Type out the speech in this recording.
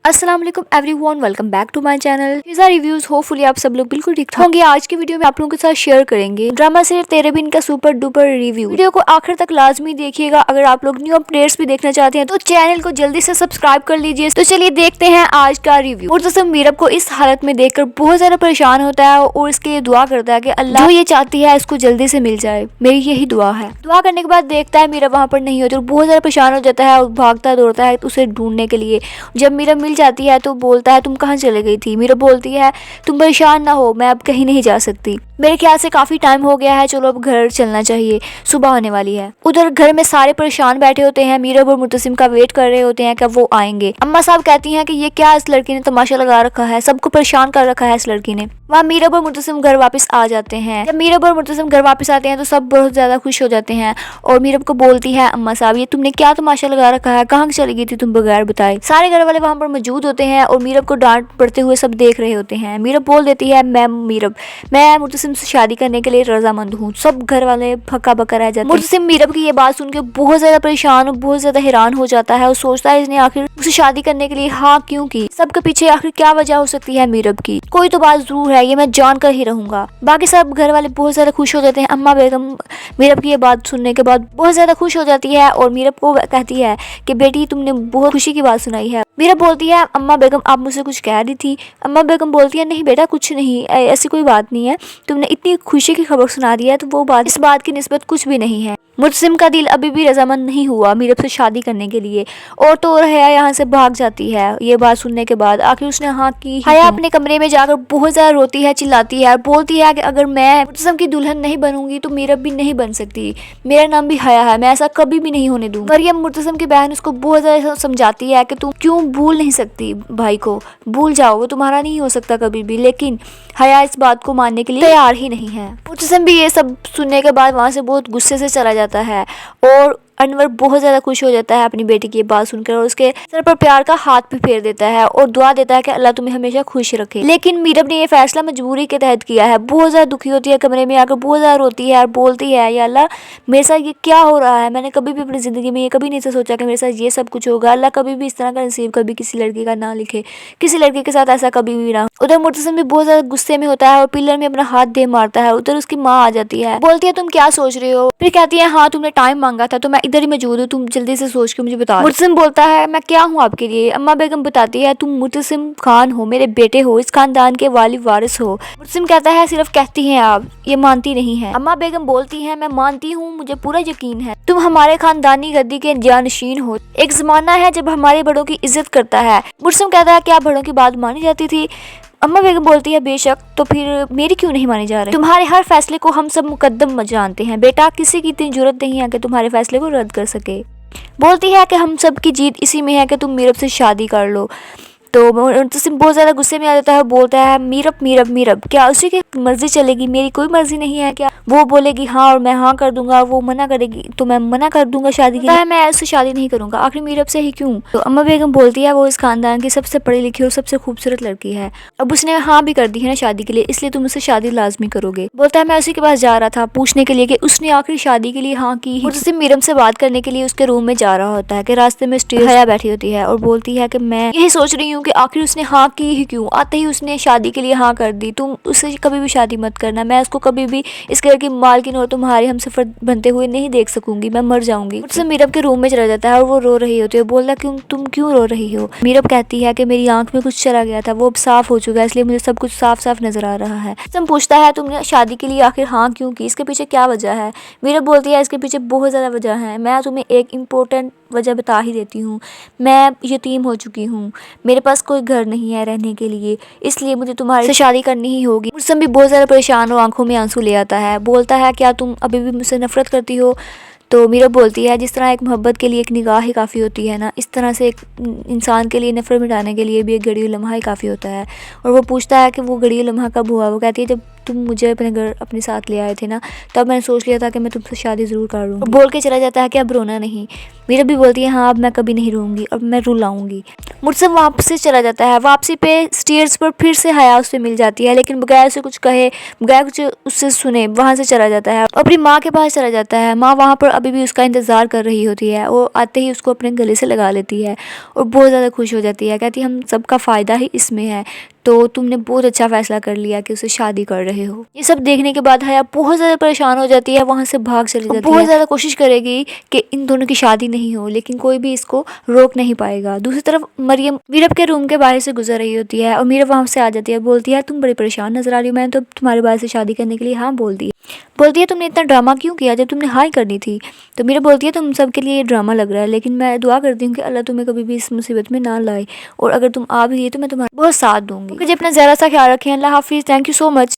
अस्सलाम वालेकुम everyone, welcome back to my channel. Pizza reviews. Hopefully आप सब लोग बिल्कुल ठीक ठाक होंगे। आज की वीडियो में आप लोगों के साथ शेयर करेंगे ड्रामा सीरियल तेरे बिन का सुपर डुपर रिव्यू। वीडियो को आखिर तक लाजमी देखिएगा। अगर आप लोग न्यू अपडेट्स भी देखना चाहते हैं तो चैनल को जल्दी से सब्सक्राइब कर लीजिए। तो चलिए देखते हैं आज का रिव्यू। मुर्तसिम मीरब को इस हालत में देखकर बहुत ज्यादा परेशान होता है और इसके लिए दुआ करता है कि अल्लाह जो ये चाहती है इसको जल्दी से मिल जाए, मेरी यही दुआ है। दुआ करने के बाद देखता है मीरब वहाँ पर नहीं होती और बहुत ज्यादा परेशान हो जाता है और भागता दौड़ता है उसे ढूंढने के लिए। जब मीरब मिल जाती है तो बोलता है तुम कहाँ चले गई थी। मीरब बोलती है तुम परेशान ना हो, मैं अब कहीं नहीं जा सकती, मेरे ख्याल से काफी टाइम हो गया है, चलो अब घर चलना चाहिए, सुबह होने वाली है। उधर घर में सारे परेशान बैठे होते हैं, मीरब और मुर्तसिम का वेट कर रहे होते हैं कि वो आएंगे। अम्मा साहब कहती हैं कि ये क्या इस लड़की ने तमाशा लगा रखा है, सबको परेशान कर रखा है इस लड़की ने। वहाँ मीरब और मुर्तसिम घर वापस आ जाते हैं। जब मीरब और मुर्तसिम घर वापस आते हैं तो सब बहुत ज्यादा खुश हो जाते हैं और मीरब को बोलती है अम्मा साहब ये तुमने क्या तमाशा लगा रखा है, कहाँ चली गई थी तुम बगैर बताए। सारे घर वाले वहाँ पर मौजूद होते हैं और मीरब को डांट पड़ते हुए सब देख रहे होते हैं। मीरब बोल देती है मैं मुर्तसिम से शादी करने के लिए रजामंद हूँ। सब घर वाले फक्का बक्का रह जाते हैं। मुर्तसिम मीरब की ये बात सुन के बहुत ज्यादा परेशान और बहुत ज्यादा हैरान हो जाता है और सोचता है इसने आखिर उसे शादी करने के लिए हाँ क्यों की। सबके पीछे आखिर क्या वजह हो सकती है मीरब की, कोई तो बात जरूर है, ये मैं जान कर ही रहूंगा। बाकी सब घर वाले बहुत ज्यादा खुश हो जाते हैं। अम्मा बेगम मीरब की ये बात सुनने के बाद बहुत ज्यादा खुश हो जाती है और मीरब को कहती है कि बेटी तुमने बहुत खुशी की बात सुनाई है। मीरब बोलती है अम्मा बेगम आप मुझसे कुछ कह रही थी। अम्मा बेगम बोलती है नहीं बेटा कुछ नहीं, ऐसी कोई बात नहीं है, तुमने इतनी खुशी की खबर सुना दी है तो वो बात इस बात की निस्बत कुछ भी नहीं है। मुर्तसिम का दिल अभी भी रजामंद नहीं हुआ मीरब से शादी करने के लिए और तो और हया यहाँ से भाग जाती है। ये बात सुनने के बाद आखिर उसने हाँ की। हया अपने कमरे में जाकर बहुत ज्यादा रोती है, चिल्लाती है और बोलती है कि अगर मैं मुर्तसिम की दुल्हन नहीं बनूंगी तो मीरब भी नहीं बन सकती, मेरा नाम भी हया है, मैं ऐसा कभी भी नहीं होने दूंगी। मरियम मुर्तसिम की बहन उसको बहुत ज्यादा समझाती है कि तुम क्यों भूल नहीं सकती भाई को, भूल जाओ वो तुम्हारा नहीं हो सकता कभी भी, लेकिन हया इस बात को मानने के लिए तैयार ही नहीं है। मुर्तसिम भी ये सब सुनने के बाद वहाँ से बहुत गुस्से से चला जाता है और अनवर बहुत ज़्यादा खुश हो जाता है अपनी बेटी की बात सुनकर और उसके सर पर प्यार का हाथ भी फेर देता है और दुआ देता है कि अल्लाह तुम्हें हमेशा खुश रखे। लेकिन मीरब ने ये फैसला मजबूरी के तहत किया है। बहुत ज़्यादा दुखी होती है, कमरे में आकर बहुत ज़्यादा रोती है और बोलती है या अल्लाह मेरे साथ ये क्या हो रहा है, मैंने कभी भी अपनी ज़िंदगी में ये कभी नहीं सोचा कि मेरे साथ ये सब कुछ होगा। अल्लाह कभी भी इस तरह का नसीब कभी किसी लड़की का ना लिखे, किसी लड़के के साथ ऐसा कभी भी ना। उधर मुर्तसिम भी बहुत ज़्यादा गुस्से में होता है और पिलर में अपना हाथ दे मारता है। उधर उसकी माँ आ जाती है, बोलती है तुम क्या सोच रहे हो। फिर कहती है हाँ तुमने टाइम मांगा था तो मैं इधर ही मौजूद हूँ, तुम जल्दी से सोच के मुझे बता। मुर्तसिम बोलता है मैं क्या हूँ आपके लिए। अम्मा बेगम बताती है तुम मुर्तसिम खान हो, मेरे बेटे हो, इस खानदान के वाली वारिस हो। मुर्तसिम कहता है सिर्फ कहती हैं आप, ये मानती नहीं है। अम्मा बेगम बोलती है मैं मानती हूँ, मुझे पूरा यकीन है, तुम हमारे खानदानी गद्दी के जानशीन हो। एक जमाना है जब हमारे बड़ों की इज्जत करता है। मुर्तसिम कहता है क्या बड़ों की बात मानी जाती थी। अम्मा बेगम बोलती है बेशक, तो फिर मेरी क्यों नहीं मानी जा रही। तुम्हारे हर फैसले को हम सब मुकद्दम जानते हैं बेटा, किसी की इतनी जरूरत नहीं है कि तुम्हारे फैसले को रद्द कर सके। बोलती है कि हम सब की जीत इसी में है कि तुम मीरब से शादी कर लो। तो मुर्तसिम बहुत ज़्यादा गुस्से में आ जाता है, बोलता है मीरब मीरब मीरब क्या उसी की मर्जी चलेगी, मेरी कोई मर्जी नहीं है क्या। वो बोलेगी हाँ और मैं हाँ कर दूंगा, वो मना करेगी तो मैं मना कर दूंगा शादी के लिए, मैं उससे शादी नहीं करूंगा, आखिर मीरब से ही क्यों। तो अम्मा बेगम बोलती है वो इस खानदान की सबसे पढ़ी लिखी और सबसे खूबसूरत लड़की है, अब उसने हाँ भी कर दी है ना शादी के लिए, इसलिए तुम उससे शादी लाजमी करोगे। बोलता है मैं उसी के पास जा रहा था पूछने के लिए कि उसने आखिर शादी के लिए हाँ की। मुर्तसिम मीरब से बात करने के लिए उसके रूम में जा रहा होता है कि रास्ते में स्टेज हया बैठी होती है और बोलती है कि मैं यही सोच रही हूँ कि आखिर उसने हाँ की ही क्यों, आते ही उसने शादी के लिए हाँ कर दी, तुम उससे कभी भी शादी मत करना, मैं उसको कभी भी इस घर की मालकिन और तुम्हारे हमसफर बनते हुए नहीं देख सकूंगी, मैं मर जाऊंगी। मुझसे मीरब के रूम में चला जाता है और वो रो रही होती है। बोलता क्यों तुम क्यों रो रही हो। मीरब कहती है कि मेरी आंख में कुछ चला गया था, वो अब साफ हो चुका है, इसलिए मुझे सब कुछ साफ साफ नजर आ रहा है। तुम पूछता है तुमने शादी के लिए आखिर हाँ क्यों की, इसके पीछे क्या वजह है। मीरब बोलती है इसके पीछे बहुत ज्यादा वजह है, मैं तुम्हें एक इम्पोर्टेंट वजह बता ही देती हूँ। मैं यतीम हो चुकी हूँ, मेरे पास कोई घर नहीं है रहने के लिए, इसलिए मुझे तुम्हारे से शादी करनी ही होगी। मुर्तसिम भी बहुत ज़्यादा परेशान और आंखों में आंसू ले आता है। बोलता है क्या तुम अभी भी मुझसे नफरत करती हो। तो मीरब बोलती है जिस तरह एक मोहब्बत के लिए एक निगाह ही काफ़ी होती है ना, इस तरह से एक इंसान के लिए नफरत मिटाने के लिए भी एक घड़ी लम्हा ही काफ़ी होता है। और वो पूछता है कि वो घड़ी लम्हा कब हुआ। वो कहती है जब तुम मुझे अपने घर अपने साथ ले आए थे ना, तब मैंने सोच लिया था कि मैं तुमसे शादी ज़रूर कर लूँगी। बोल के चला जाता है कि अब रोना नहीं। मीरा भी बोलती है हाँ अब मैं कभी नहीं रोऊंगी और मैं रुलाऊंगी। मुझसे वापस चला जाता है। वापसी पे स्टेयर्स पर फिर से हया उससे मिल जाती है, लेकिन बगैर उसे कुछ कहे, बगैर कुछ उससे सुने वहाँ से चला जाता है। अपनी माँ के पास चला जाता है। माँ वहाँ पर अभी भी उसका इंतज़ार कर रही होती है। वो आते ही उसको अपने गले से लगा लेती है और बहुत ज़्यादा खुश हो जाती है। कहती है हम सबका फ़ायदा ही इसमें है, तो तुमने बहुत अच्छा फैसला कर लिया कि उसे शादी कर रहे हो। ये सब देखने के बाद हया बहुत ज़्यादा परेशान हो जाती है, वहाँ से भाग चली जाती है। बहुत ज़्यादा कोशिश करेगी कि इन दोनों की शादी नहीं हो, लेकिन कोई भी इसको रोक नहीं पाएगा। दूसरी तरफ मरियम मीरब के रूम के बाहर से गुजर रही होती है और मीरब वहाँ से आ जाती है। बोलती है तुम बड़ी परेशान नजर आ रही हो, मैंने तो तुम्हारे बारे से शादी करने के लिए हाँ बोल दी। बोलती है तुमने इतना ड्रामा क्यों किया जब तुमने हाँ ही करनी थी। तो मीरब बोलती है तुम सब के लिए ये ड्रामा लग रहा है, लेकिन मैं दुआ करती हूँ कि अल्लाह तुम्हें कभी भी इस मुसीबत में ना लाए, और अगर तुम आ भी गई तो मैं तुम्हारा बहुत साथ दूंगी। जब अपना ज़रा सा ख्याल रखें। अल्लाह हाफिज़। Thank you so much.